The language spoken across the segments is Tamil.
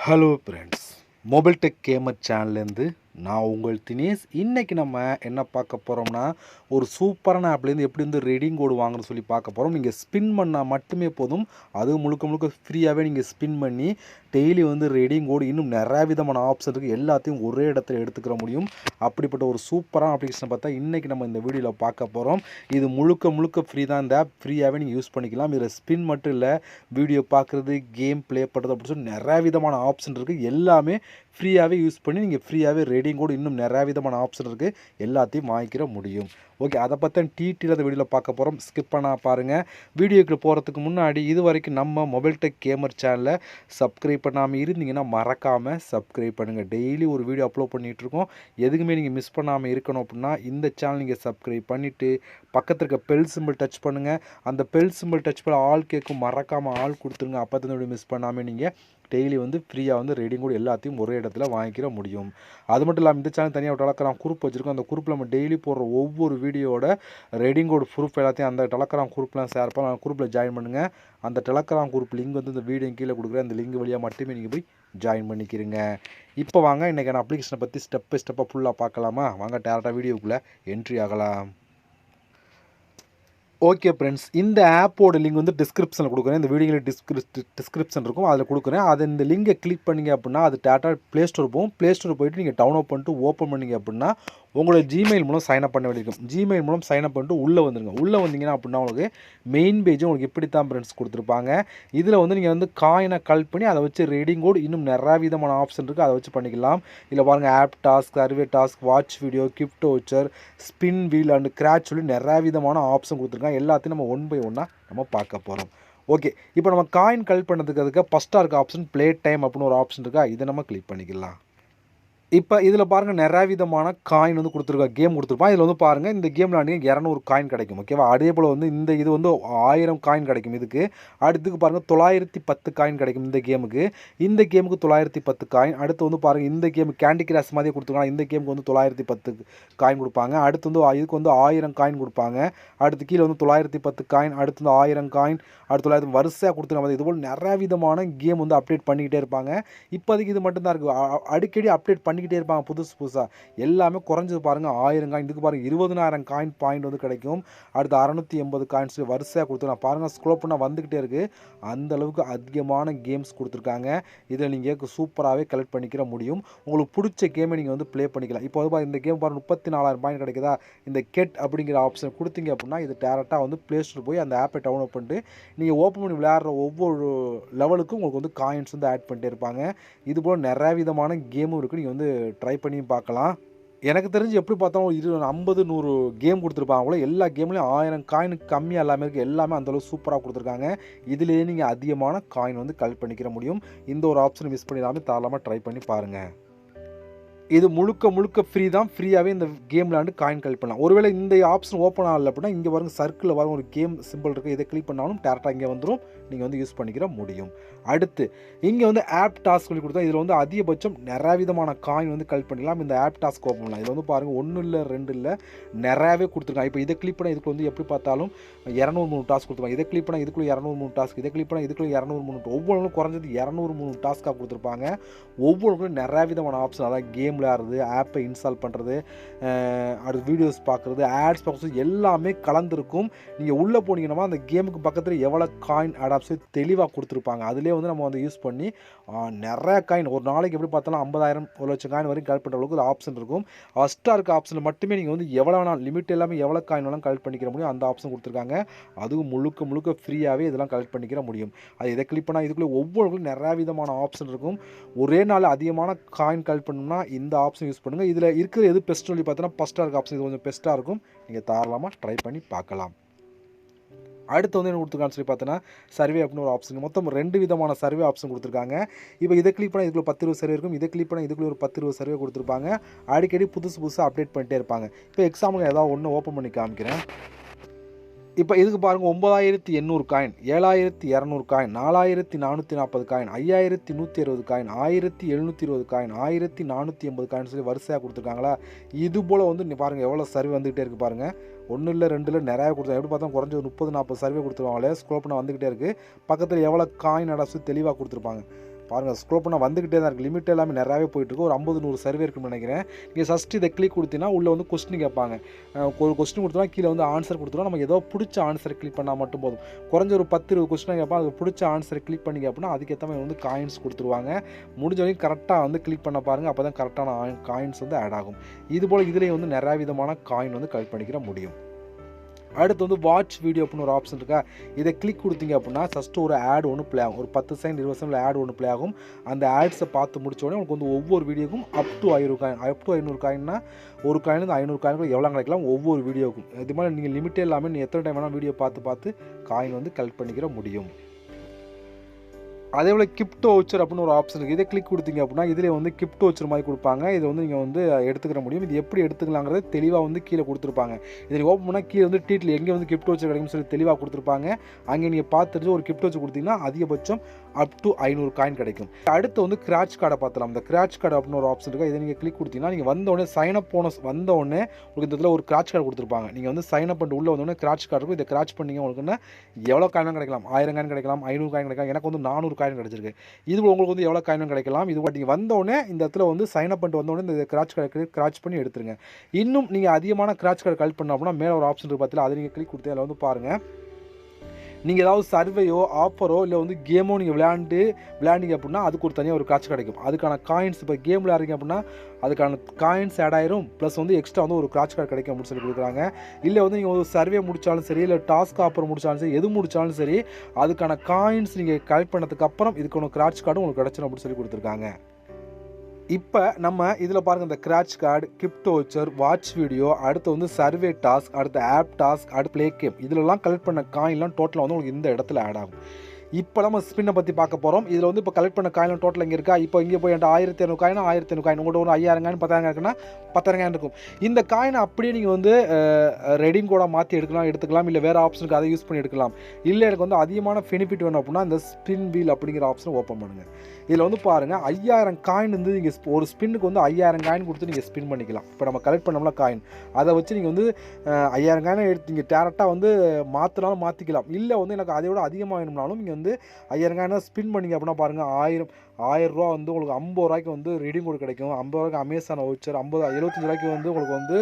Hello friends, mobile tech gamer சேனல்லேருந்து நான் உங்கள் தினேஷ். இன்றைக்கி நம்ம என்ன பார்க்க போகிறோம்னா, ஒரு சூப்பரான ஆப்லேருந்து எப்படி வந்து ரெடீம் கோடு வாங்கணும்னு சொல்லி பார்க்க போகிறோம். நீங்கள் ஸ்பின் பண்ணால் மட்டுமே போதும், அதுவும் முழுக்க முழுக்க ஃப்ரீயாகவே நீங்கள் ஸ்பின் பண்ணி டெய்லி வந்து ரெடீம் கோடு இன்னும் நிறையா விதமான ஆப்ஷன் இருக்குது, எல்லாத்தையும் ஒரே இடத்துல எடுத்துக்கிற முடியும். அப்படிப்பட்ட ஒரு சூப்பரான அப்ளிகேஷனை பார்த்தா இன்றைக்கி நம்ம இந்த வீடியோவில் பார்க்க போகிறோம். இது முழுக்க முழுக்க ஃப்ரீ தான். இந்த ஆப் ஃப்ரீயாகவே நீங்கள் யூஸ் பண்ணிக்கலாம். இதில் ஸ்பின் மட்டும் இல்லை, வீடியோ பார்க்குறது, கேம் ப்ளே பண்ணுறது அப்படின்னு சொல்லி நிறையா விதமான ஆப்ஷன் இருக்குது. எல்லாமே ஃப்ரீயாகவே யூஸ் பண்ணி நீங்கள் ஃப்ரீயாகவே ரெடீம் கோடு இன்னும் நிறையா விதமான ஆப்ஷன் இருக்குது, எல்லாத்தையும் வாங்கிக்கிற முடியும். ஓகே, அதை பற்றி டீட்டெயில் அந்த வீடியோவில் பார்க்க போகிறோம். ஸ்கிப் பண்ணால் பாருங்கள். வீடியோக்கு போகிறதுக்கு முன்னாடி இது வரைக்கும் நம்ம மொபைல் டெக் கேமர் சேனலை சப்ஸ்கிரைப் பண்ணாமல் இருந்தீங்கன்னா மறக்காமல் சப்ஸ்கிரைப் பண்ணுங்கள். டெய்லி ஒரு வீடியோ அப்லோட் பண்ணிகிட்ருக்கோம். எதுக்குமே நீங்கள் மிஸ் பண்ணாமல் இருக்கணும் அப்படின்னா இந்த சேனல் நீங்கள் சப்ஸ்கிரைப் பண்ணிவிட்டு பக்கத்தில் இருக்க பெல் சிம்பிள் டச் பண்ணுங்கள். அந்த பெல் சிம்பிள் டச் பண்ண ஆல் கேட்கும், மறக்காமல் ஆல் கொடுத்துருங்க. அப்போ தான் வீடியோ மிஸ் பண்ணாமல் நீங்கள் டெய்லி வந்து ஃப்ரீயாக வந்து ரெடீம் கோடு எல்லாத்தையும் ஒரே இடத்துல வாங்கிக்கிற முடியும். அது மட்டும் இல்லாமல் இந்த சேனல் தனியாக டெலகிராம் குரூப் வச்சுருக்கோம். அந்த குரூப்பில் நம்ம டெய்லி போடுற ஒவ்வொரு வீடியோட ரெடீம் கோடு ப்ரூஃப் எல்லாத்தையும் அந்த டெலகிராம் குரூப்லாம் ஷேர் பண்ணலாம். குரூப்பில் ஜாயின் பண்ணுங்கள். அந்த டெலகிராம் குரூப் லிங்க் வந்து இந்த வீடியோ கீழே கொடுக்குறேன். அந்த லிங்க் வழியாக மட்டுமே நீங்கள் போய் ஜாயின் பண்ணிக்கிறீங்க. இப்போ வாங்க இன்றைக்கான அப்ளிகேஷனை பற்றி ஸ்டெப் பை ஸ்டெப்பாக ஃபுல்லாக பார்க்கலாமா? வாங்க டேரெக்டாக வீடியோக்குள்ளே என்ட்ரி ஆகலாம். ஓகே ஃப்ரெண்ட்ஸ், இந்த ஆப்போட லிங்க் வந்து டிஸ்கிரிப்ஷனில் கொடுக்குறேன். இந்த வீடியோவில் டிஸ்கிரிப்ஷன் இருக்கும், அதில் கொடுக்குறேன். அது இந்த லிங்கை கிளிக் பண்ணிங்க அப்படின்னா அது டேரெக்டாக ப்ளே ஸ்டோர் போகும். ப்ளே ஸ்டோர் போய்ட்டு நீங்கள் டவுன்லோட் பண்ணிட்டு ஓப்பன் பண்ணிங்க அப்படின்னா உங்களோட ஜிமெயில் மூலம் சைன்அப் பண்ண வேண்டியிருக்கும். ஜிமெயில் மூலம் சைன்அப் பண்ணிட்டு உள்ளே வந்துடுங்க. உள்ளே வந்தீங்கன்னா அப்படின்னா உங்களுக்கு மெயின் பேஜ் உங்களுக்கு இப்படி தான் ஃப்ரெண்ட்ஸ் கொடுத்துருப்பாங்க. இதில் வந்து நீங்கள் வந்து காயினை கலெக்ட் பண்ணி அதை வச்சு ரெடீம் கோடு இன்னும் நிறையா விதமான ஆப்ஷன் இருக்குது, அதை வச்சு பண்ணிக்கலாம். இதில் பாருங்கள், app task, survey task, watch video, gift voucher, spin wheel and scratch சொல்லி நிறையா விதமான ஆப்ஷன் கொடுத்துருக்காங்க. எல்லாத்தையும் நம்ம ஒன் பை ஒன்னாக நம்ம பார்க்க போகிறோம். ஓகே, இப்போ நம்ம காயின் கலெக்ட் பண்ணுறதுக்கு அதுக்கு ஃபஸ்ட்டாக இருக்க ஆப்ஷன் ப்ளே டைம் அப்படின்னு ஒரு ஆப்ஷன் இருக்கா, இதை நம்ம கிளிக் பண்ணிக்கலாம். இப்போ இதில் பாருங்கள், நிறையா விதமான காயின் வந்து கொடுத்துருக்கா, கேம் கொடுத்துருப்பான். இதில் வந்து பாருங்கள், இந்த கேமில் ஆண்டிங்க 200 காயின் கிடைக்கும். ஓகேவா? அதே போல் வந்து இது வந்து 1000 காயின் கிடைக்கும். இதுக்கு அடுத்துக்கு பாருங்கள் 910 காயின் கிடைக்கும் இந்த கேமுக்கு. இந்த கேமுக்கு 910 காயின். அடுத்து வந்து பாருங்கள், இந்த கேம் கேண்டி கிராஷ் மாதிரியே கொடுத்துருக்காங்க. இந்த கேமுக்கு வந்து 910 காயின் கொடுப்பாங்க. அடுத்து வந்து இதுக்கு வந்து 1000 காயின் கொடுப்பாங்க. அடுத்து கீழே வந்து 910 காயின், அடுத்து வந்து 1000 காயின், அடுத்து 900 வரிசையாக கொடுத்துருக்காங்க. இதுபோல் நிறையா விதமான கேம் வந்து அப்டேட் பண்ணிக்கிட்டே இருப்பாங்க. இப்போதைக்கு இது மட்டும்தான் இருக்குது. அடிக்கடி அப்டேட் பண்ணிக்கிட்டே இருப்பாங்க புதுசாக. எல்லாமே குறைஞ்சது பாருங்கள் 1000 காயின். இதுக்கு பாருங்கள் 20000 காயின் பாயிண்ட் வந்து கிடைக்கும். அடுத்து 680 காயின்ஸ் வரிசையாக கொடுத்துருக்காங்க. பாருங்கள், ஸ்க்ரோல் பண்ணால் வந்துக்கிட்டே இருக்குது. அந்த அளவுக்கு அதிகமான கேம்ஸ் கொடுத்துருக்காங்க. இதில் நீங்கள் சூப்பராகவே கலெக்ட் பண்ணிக்கிற முடியும். உங்களுக்கு பிடிச்ச கேமை நீங்கள் வந்து ப்ளே பண்ணிக்கலாம். இப்போ வந்து இந்த கேம் பாருங்கள் 34000 பாயிண்ட் கிடைக்குதா? இந்த கெட் அப்படிங்கிற ஆப்ஷன் கொடுத்தீங்க அப்படின்னா இது டேரெக்டாக வந்து ப்ளே ஸ்டோர் போய் அந்த ஆப்பை டவுன்லோட் பண்ணிட்டு நீங்கள் ஓப்பன் பண்ணி விளையாடுற ஒவ்வொரு லெவலுக்கும் உங்களுக்கு வந்து காயின்ஸ் வந்து ஆட் பண்ணிட்டே இருப்பாங்க. இதுபோல் நிறையா விதமான கேமும் இருக்குது, நீங்கள் வந்து ட்ரை பண்ணி பார்க்கலாம். எனக்கு தெரிஞ்சு எப்படி பார்த்தாலும் 50-100 கேம் கொடுத்துருப்பாங்களோ, எல்லா கேம்லேயும் 1000 காயினுக்கு கம்மியாக எல்லாமே இருக்குது. எல்லாமே அந்தளவுக்கு சூப்பராக கொடுத்துருக்காங்க. இதிலேயே நீங்கள் அதிகமான காயின் வந்து கலெக்ட் பண்ணிக்கிற முடியும். இந்த ஒரு ஆப்ஷன் மிஸ் பண்ணிடாமல் தாராளமாக ட்ரை பண்ணி பாருங்கள். இது முழுக்க ஃப்ரீ தான். ஃப்ரீயாகவே இந்த கேம் விளையாண்டு காயின் கலெக்ட் பண்ணலாம். ஒருவேளை இந்த ஆப்ஷன் ஓப்பன் ஆகலை அப்படின்னா இங்கே பாருங்கள், சர்க்கிளில் வரும் ஒரு கேம் சிம்பிள் இருக்குது, இதை கிளிக் பண்ணாலும் டேரெக்டாக இங்கே வந்துடும், நீங்கள் வந்து யூஸ் பண்ணிக்கிற முடியும். அடுத்து இங்கே வந்து ஆப் டாஸ்க் சொல்லி கொடுத்தா இதில் வந்து அதிகபட்சம் நிறையா விதமான காயின் வந்து கலெக்ட் பண்ணிக்கலாம். இந்த ஆப் டாஸ்க் ஓப்பன் பண்ணலாம். இதில் வந்து பாருங்கள் 1 இல்லை 2 இல்லை நிறையாவே கொடுத்துருக்காங்க. இப்போ இதை கிளிக் பண்ணால் இதுக்கு வந்து எப்படி பார்த்தாலும் 203 டாஸ்க் கொடுத்துருப்பாங்க. இதை கிளிக் பண்ணால் இதுக்குள்ளே 203 டாஸ்க், இதை கிளிக் பண்ணால் இதுக்குள்ளே 203, ஒவ்வொன்றும் குறைஞ்சது 203 டாஸ்க்காக கொடுத்துருப்பாங்க. ஒவ்வொன்றுக்கும் நிறையா விதமான ஆப்ஷன், அதாவது கேம் விளையாடுறது, ஆப்பை இன்ஸ்டால் பண்ணுறது, அடுத்து வீடியோஸ் பார்க்குறது, ஆட்ஸ் பார்க்குறது எல்லாமே கலந்துருக்கும். நீங்கள் உள்ளே போனீங்கன்னா அந்த கேமுக்கு பக்கத்தில் எவ்வளோ காயின் ஆட் ஆப்ஷன் தெளிவாக கொடுத்துருப்பாங்க. அதிலே வந்து நம்ம வந்து யூஸ் பண்ணி நிறையா காயின் ஒரு நாளைக்கு எப்படி பார்த்தாலும் 50,000 1 லட்சம் காயின் வரைக்கும் கலெக்ட் பண்ணுற அளவுக்கு ஒரு ஆப்ஷன் இருக்கும். ஃபஸ்ட்டாக இருக்க ஆப்ஷனில் மட்டுமே நீங்கள் வந்து எவ்வளோ வேணாலும் லிமிட் எல்லாமே எவ்வளோ காயின் வேணாலும் கலெக்ட் பண்ணிக்கிற முடியும், அந்த ஆப்ஷன் கொடுத்துருக்காங்க. அதுவும் முழுக்க ஃப்ரீயாகவே இதெல்லாம் கலெக்ட் பண்ணிக்கிற முடியும். அது இதை கிளிக் பண்ணால் இதுக்குள்ளே ஒவ்வொருக்கும் நிறையா விதமான ஆப்ஷன் இருக்கும். ஒரே நாள் அதிகமான காயின் கலெக்ட் பண்ணணும்னா இந்த ஆப்ஷன் யூஸ் பண்ணுங்கள். இதில் இருக்கிற எது பெஸ்ட் சொல்லி பார்த்தோன்னா ஃபஸ்ட்டாக இருக்க ஆப்ஷன் இது கொஞ்சம் பெஸ்ட்டாக இருக்கும். நீங்கள் தாராளமாக ட்ரை பண்ணி பார்க்கலாம். அடுத்து வந்து என்ன கொடுத்துருக்கான்னு சொல்லி பார்த்தோன்னா சர்வே அப்படின்னு ஒரு ஆப்ஷன். மொத்தம் 2 விதமான சர்வே ஆப்ஷன் கொடுத்துருக்காங்க. இப்போ இதை கிளிக் பண்ணால் இதுக்குள்ள 10-20 சர்வே இருக்கும். இதை கிளிக் பண்ணால் இதுக்குள்ள ஒரு 10-20 சர்வே கொடுத்துருப்பாங்க. அடிக்கடி புதுசாக அப்டேட் பண்ணிட்டே இருப்பாங்க. இப்போ எக்ஸாம்பிள் ஏதாவது ஒன்று ஓப்பன் பண்ணி காமிக்கிறேன். இப்போ இதுக்கு பாருங்கள் 9800 coin, 7200 coin, 4440 coin, 5160 coin, 1720 coin, 1480 coin சொல்லி வரிசையாக கொடுத்துருக்காங்களா? இது போல் வந்து பாருங்கள் எவ்வளோ சர்வே வந்துகிட்டே இருக்குது பாருங்கள். ஒன்றும் இல்லை 2 இல்லை நிறையா கொடுத்தாங்க. எப்படி பார்த்தா குறைஞ்ச ஒரு 30-40 சர்வே கொடுத்துருவாங்களே. ஸ்க்ரோல் பண்ண வந்துக்கிட்டே இருக்குது. பக்கத்தில் எவ்வளோ காயின் அடாசு தெளிவாக கொடுத்துருப்பாங்க பாருங்கள். ஸ்க்ரோல் பண்ணால் வந்துக்கிட்டே தான் இருக்குது. லிமிட் எல்லாமே நிறையாவே போயிட்டுருக்கு. ஒரு 50-100 சர்வே இருக்குன்னு நினைக்கிறேன். நீங்கள் ஃபஸ்ட்டு இதை கிளிக் கொடுத்தீங்கன்னா உள்ளே வந்து கொஸ்டின் கேட்பாங்க. ஒரு கொஸ்டின் கொடுத்தோன்னா கீழே வந்து ஆன்சர் கொடுத்துருவோம். நமக்கு ஏதோ பிடிச்ச ஆன்சரை கிளிக் பண்ணால் மட்டும் போதும். குறைஞ்ச ஒரு 10-20 கொஸ்டின் கேட்பாங்க. அதுக்கு பிடிச்ச ஆன்சரை கிளிக் பண்ணிங்க அப்படின்னா அதுக்கேற்ற மாதிரி வந்து காயின்ஸ் கொடுத்துருவாங்க. முடிஞ்ச வரைக்கும் கரெக்டாக வந்து கிளிக் பண்ண பாருங்கள். அப்போ தான் கரெக்டான காயின்ஸ் வந்து ஆட் ஆகும். இதுபோல் இதுலேயே வந்து நிறையா விதமான காயின் வந்து கலெக்ட் பண்ணிக்கிற முடியும். அடுத்து வந்து வாட்ச் வீடியோ அப்படின்னு ஒரு ஆப்ஷன் இருக்கா. இதை கிளிக் கொடுத்தீங்க அப்படின்னா ஃபஸ்ட்டு ஒரு ஆட் ஒன்று ப்ளே ஆகும். ஒரு 10 செகண்ட் 20 செகண்டில் ஆட் ஒன்று ப்ளே ஆகும். அந்த ஆட்ஸை பார்த்து முடிச்சோடனே உங்களுக்கு வந்து ஒவ்வொரு வீடியோக்கும் அப் டு 500 காயின்னா ஒரு காயின்லேருந்து 500 காயின்கள் எவ்வளோ கிடைக்கலாம் ஒவ்வொரு வீடியோக்கும். இது மாதிரி நீங்கள் லிமிட்டே இல்லாமல் நீங்கள் எத்தனை டைம் வேணால் வீடியோ பார்த்து காயின் வந்து கலெக்ட் பண்ணிக்கிற முடியும். அதே போல் கிப்டோ வவுச்சர் அப்படின்னு ஒரு ஆப்ஷன் இருக்குது. இதை கிளிக் கொடுத்தீங்க அப்படின்னா இதில் வந்து கிப்டோ வவுச்சர் மாதிரி கொடுப்பாங்க. இதை வந்து நீங்கள் வந்து எடுத்துக்கிற முடியும். இது எப்படி எடுத்துக்கலாங்கிறது தெளிவாக வந்து கீழே கொடுத்துருப்பாங்க. இதை ஓப்பன் பண்ணால் கீழே வந்து டீட்டில் எங்கே வந்து கிப்டோ வவுச்சர் கிடைக்கும்னு சொல்லி தெளிவாக கொடுத்துருப்பாங்க. அங்கே நீங்கள் பார்த்துட்டு ஒரு கிப்டோ வவுச்சர் கொடுத்தீங்கன்னா அதிகபட்சம் அப் டு 500 காயின் கிடைக்கும். அடுத்து வந்து கிராச் கார்டை பார்த்தலாம். இந்த கிராச் கார்டு அப்படின்னு ஒரு ஆப்ஷன் இருக்குது. இதை நீங்கள் கிளிக் கொடுத்தீங்கன்னா நீங்கள் வந்தோடனே சைன் அப் போனஸ் வந்தோடனே உங்களுக்கு இந்த இதில் ஒரு கிராச் கார்டு கொடுத்துருப்பாங்க. நீங்கள் வந்து சைன் அப் பண்ணிட்டு உள்ளே வந்தோடனே கிராச் கார்டு இருக்கும். இதை கிராச் பண்ணிங்க உங்களுக்கு எவ்வளோ காயின் கிடைக்கலாம். 1000 காயின் கிடைக்கலாம், 500 காயின் கிடைக்கலாம். எனக்கு வந்து 400 காயின் கிடைச்சிருக்கு. இது உங்களுக்கு வந்து எவ்வளோ காயின் கிடைக்கலாம். இது நீங்கள் வந்தோடனே இந்த இடத்துல வந்து சைன் அப் பண்ணிட்டு வந்தோடனே இந்த கிராச் கார்டு கிராச் பண்ணி எடுத்துருங்க. இன்னும் நீங்கள் அதிகமான கிராச் கார்டு கலெக்ட் பண்ணோம் அப்படின்னா மேலே ஒரு ஆப்ஷன் இருக்குது பார்த்தீங்களா. அதை நீங்கள் கிளிக் கொடுத்து அதில் வந்து பாருங்கள். நீங்கள் ஏதாவது சர்வேயோ ஆஃபரோ இல்லை வந்து கேமோ நீங்கள் விளையாண்டிங்க அப்படின்னா அதுக்கு ஒரு தனியாக ஒரு காட்சி கிடைக்கும். அதுக்கான காயின்ஸ் இப்போ கேம் விளையாடுறீங்க அப்படின்னா அதுக்கான காயின்ஸ் ஆட் ஆயிரும். ப்ளஸ் வந்து எக்ஸ்ட்ரா வந்து ஒரு கிராச் கார்டு கிடைக்கும் அப்படின்னு சொல்லி கொடுக்குறாங்க. இல்லை வந்து நீங்கள் ஒரு சர்வே முடித்தாலும் சரி, இல்லை டாஸ்க் ஆஃபர் முடித்தாலும் சரி, எது முடித்தாலும் சரி அதுக்கான காயின்ஸ் நீங்கள் கலெக்ட் பண்ணதுக்கு அப்புறம் இதுக்கான கிராச் கார்டு உங்களுக்கு கிடைச்சிடும் அப்படின்னு சொல்லி கொடுத்துருக்காங்க. இப்போ நம்ம இதில் பாருங்கள், இந்த கிராச் கார்டு, கிப்டோ வவுச்சர், வாட்ச் வீடியோ, அடுத்து வந்து சர்வே டாஸ்க், அடுத்து ஆப் டாஸ்க், அடுத்து ப்ளே கேம், இதிலெல்லாம் கலெக்ட் பண்ண காயின்லாம் டோட்டலாக வந்து உங்களுக்கு இந்த இடத்துல ஆட் ஆகும். இப்போ நம்ம ஸ்பின்னை பற்றி பார்க்க போகிறோம். இதில் வந்து இப்போ கலெக்ட் பண்ண காயின் டோட்டல் இங்கே இருக்கா. இப்போ இங்கே போய் 1200 காயின் 1500 காயின் உங்கள்கிட்ட ஒரு 5000 காயின் 10,000 இருக்குன்னா 10,000 காயின் இருக்கும். இந்த காயினை அப்படியே நீங்கள் வந்து ரெடீம் கோடாக மாற்றி எடுத்துக்கலாம். இல்லை வேறு ஆப்ஷனுக்கு அதை யூஸ் பண்ணி எடுக்கலாம். இல்லை எனக்கு வந்து அதிகமான பெனிஃபிட் வேணும் அப்படின்னா இந்த ஸ்பின் வீல் அப்படிங்கிற ஆப்ஷனை ஓப்பன் பண்ணுங்கள். இதில் வந்து பாருங்கள் 5000 காயின் வந்து நீங்கள் ஒரு ஸ்பின்னுக்கு வந்து 5000 காயின் கொடுத்து நீங்கள் ஸ்பின் பண்ணிக்கலாம். இப்போ நம்ம கலெக்ட் பண்ணோம்ல காயின், அதை வச்சு நீங்கள் வந்து 5000 காயினை எடுத்து நீங்கள் டேரெக்டாக வந்து மாற்றினாலும் மாற்றிக்கலாம். இல்லை வந்து எனக்கு அதை விட அதிகமாக வேணும்னாலும் நீங்கள் வந்து 5000 காயினா ஸ்பின் பண்ணிங்க அப்படின்னா பாருங்கள் 1000 ரூபா வந்து உங்களுக்கு 50 ரூபாய்க்கு வந்து ரெடீம் கோட் கிடைக்கும். 50 ரூபாய்க்கு அமேசான் வவுச்சர், 75 ரூபாய்க்கு வந்து உங்களுக்கு வந்து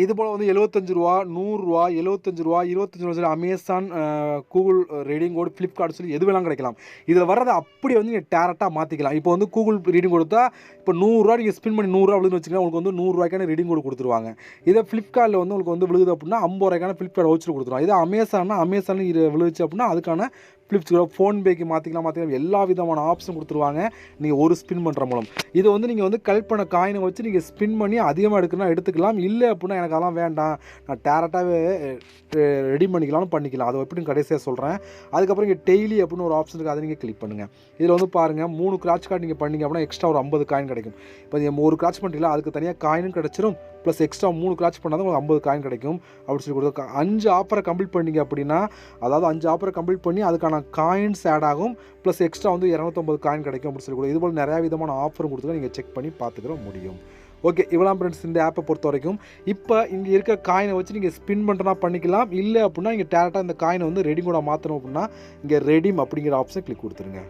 இது போல் வந்து 75 ரூபா, 100 ரூபா, 75 ரூபா, 25 ரூபா Amazon, Google reading code, Flipkart சொல்லி எது வேணாலும் கிடைக்கலாம். இதில் வர்றதை அப்படியே வந்து நீங்கள் டேரெக்டாக மாற்றிக்கலாம். இப்போ வந்து கூகுள் ரீடிங் கொடுத்தா இப்போ 100 ரூபா நீங்கள் ஸ்பின் பண்ணி 100 ரூபா விழுதுன்னு வச்சுக்கலாம், உங்களுக்கு வந்து 100 ரூபாய்க்கான ரீடிங் கோட் கொடுத்துருவாங்க. இதை ஃப்ளிப்கார்ட்டில் வந்து உங்களுக்கு வந்து விழுது அப்படின்னா 50 ரூபாய்க்கான ஃப்ளிப்கார்ட் வவுச்சர் கொடுத்துருவாங்க. இதே அமேசானில் இது விழுச்சு அப்படின்னா அதுக்கான ஃப்ளிப்கார்ட் ஃபோன்பேக்கு மாற்றிக்கலாம். எல்லா விதமான ஆப்ஷன் கொடுத்துருவாங்க நீங்கள் ஒரு ஸ்பின் பண்ணுற மூலம். இதை வந்து நீங்கள் வந்து கலெக்ட் பண்ண காயினை வச்சு நீங்கள் ஸ்பின் பண்ணி அதிகமாக எடுத்துக்கலாம். இல்லை அப்படின்னா எனக்கு அதெல்லாம் வேண்டாம், நான் டேரெக்டாகவே ரெடி பண்ணிக்கலாம். அதை எப்படின்னு கடைசியாக சொல்கிறேன். அதுக்கப்புறம் இங்கே டெய்லி அப்படின்னு ஒரு ஆப்ஷன் இருக்குது, அதை நீங்கள் கிளிக் பண்ணுங்கள். இதில் வந்து பாருங்கள் 3 கிராச் கார்டு நீங்கள் பண்ணிங்க அப்படின்னா எக்ஸ்ட்ரா ஒரு 50 காயின் கிடைக்கும். இப்போ நீங்கள் ஒரு கிராச் பண்ணிட்டீங்களா அதுக்கு தனியாக காயினும் கிடச்சிரும். ப்ளஸ் எக்ஸ்ட்ரா 3 கிராச் பண்ணால் தான் உங்களுக்கு 50 காயின் கிடைக்கும் அப்படின்னு சொல்லி கொடுத்து 5 ஆஃபரை கம்ப்ளீட் பண்ணிங்க அப்படின்னா, அதாவது 5 ஆஃபரை கம்ப்ளீட் பண்ணி அதுக்கான காயின்ஸ் ஆட் ஆகும். ப்ளஸ் எக்ஸ்ட்ரா வந்து 250 காயின் கிடைக்கும் அப்படின்னு சொல்லி கொடுத்து இதுபோல் நிறையா விதமான ஆஃபரும் கொடுத்து நீங்கள் செக் பண்ணி பார்த்துக்கிற முடியும். ஓகே, இவ்வளோ ஃப்ரெண்ட்ஸ் இந்த ஆப்பை பொறுத்த வரைக்கும். இப்போ இங்கே இருக்க காயினை வச்சு நீங்கள் ஸ்பின் பண்ணுறனா பண்ணிக்கலாம். இல்லை அப்படின்னா இங்கே டேரெக்டாக இந்த காயினை வந்து ரெடீம் கோடாக மாற்றணும் அப்படின்னா இங்கே ரெடீம் அப்படிங்கிற ஆப்ஷனை கிளிக் கொடுத்துருங்க.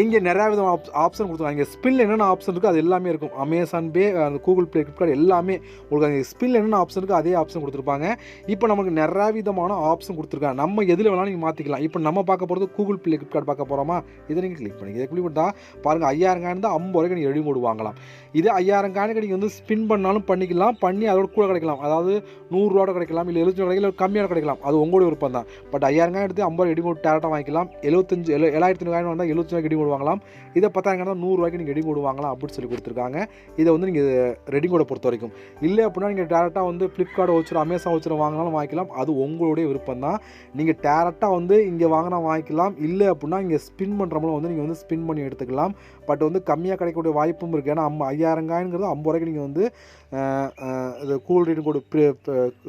இங்கே நிறையா விதமான ஆப்ஷன் கொடுத்துருவாங்க. இங்கே ஸ்பின்ல என்னென்ன ஆப்ஷன் இருக்குது அது எல்லாமே இருக்கும். அமேசான் பே, அந்த கூகுள் ப்ளே, ஃப்ளிப்கார்ட் எல்லாமே உங்களுக்கு அந்த ஸ்பின்ல என்னென்ன ஆப்ஷன் இருக்குது அதே ஆப்ஷன் கொடுத்துருப்பாங்க. இப்போ நமக்கு நிறையா விதமான ஆப்ஷன் கொடுத்துருக்காங்க. நம்ம எதில் வேணாலும் நீங்கள் மாற்றிக்கலாம். இப்போ நம்ம பார்க்க போகிறது கூகுள் ப்ளே, ஃப்ளிப்கார்ட் பார்க்க போகிறோமா, இதை நீங்கள் கிளிக் பண்ணி இதை கிளிக் பண்ணால் பாருங்கள் 5000 காயின் தான் 50 ரூபாய்க்கு நீங்கள் ரெடீம் கோட் வாங்கலாம். இதே 5000 காயினுக்கு நீங்கள் வந்து ஸ்பின் பண்ணாலும் பண்ணிக்கலாம், பண்ணி அதோட கூட கிடைக்கலாம். அதாவது 100 ரூபா கிடைக்கலாம், இல்லை 75 கிடைக்கலாம், இல்லை கம்மியாக கிடைக்கலாம். அது உங்களோட விருப்பம் தான். பட் 5000 காயின் எடுத்து 50 ரெடீம் கோட் டேரெக்டாக வாங்கிக்கலாம். 75,000 காயின் வந்தால் 75 ரூபாய்க்கு ரெடீம் கோட் வாங்கலாம். இதை 10,000 தான் 100 ரூபாய்க்கு நீங்கள் ரெடீம் கோட் வாங்கலாம் அப்படின்னு சொல்லி கொடுத்துருக்காங்க. இதை வந்து நீங்கள் ரெடீம் கோடை பொறுத்த வரைக்கும். இல்லை அப்படின்னா நீங்கள் டேரெக்டாக வந்து ஃப்ளிப்கார்ட் வவுச்சர், அமேசான் வவுச்சர் வாங்கினாலும் வாங்கிக்கலாம். அது உங்களுடைய விருப்பம் தான். நீங்கள் டேரெக்டாக வந்து இங்கே வாங்கினா வாங்கிக்கலாம். இல்லை அப்படின்னா இங்கே ஸ்பின் பண்ணுற மூலம் வந்து நீங்கள் வந்து ஸ்பின் பண்ணி எடுத்துக்கலாம். பட் வந்து கம்மியாக கிடைக்கக்கூடிய வாய்ப்பும் இருக்குது. ஏன்னா 5000 காயின்ங்கிறது 50 ரூபாய்க்கு நீங்கள் வந்து இது கூகுள்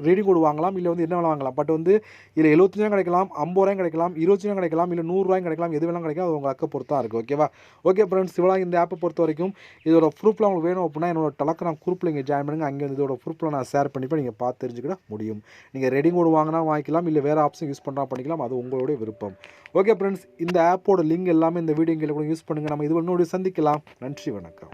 ரீடிங் கோடு வாங்கலாம். இல்லை வந்து என்ன வேணால் வாங்கலாம். பட் வந்து இதில் 75 கிடைக்கலாம், 50 ரூபாயும் கிடைக்கலாம், 25 கிடைக்கலாம், இல்லை 100 ரூபாயும் கிடைக்கலாம். எது வேணாலும் கிடைக்கும். அது உங்கள் அக்கை பொறுத்தா இருக்கும். இருக்குது. ஓகேவா? ஓகே ஃப்ரெண்ட்ஸ், இவ்வளோ இந்த ஆப்பை பொறுத்த வரைக்கும் இதோட ப்ரூஃப்லாம் உங்களுக்கு வேணும் அப்படின்னா என்னோட டெலகிராம் குரூப்பில் நீங்கள் ஜாயின் பண்ணுங்கள். அங்கே வந்து இதோட ப்ரூஃப்லாம் நான் ஷேர் பண்ணிப்பேன். நீங்கள் பார்த்து தெரிஞ்சுக்கிட முடியும். நீங்கள் ரெடி மோடு வாங்கினா வாங்கிக்கலாம், இல்லை வேறு ஆப்ஷன் யூஸ் பண்ணுறா பண்ணிக்கலாம். அது உங்களுடைய விருப்பம். ஓகே ஃப்ரெண்ட்ஸ், இந்த ஆப்போட லிங்க் எல்லாமே இந்த வீடியோ கூட யூஸ் பண்ணுங்கள். நம்ம இது இன்னொரு சந்திக்கலாம். நன்றி, வணக்கம்.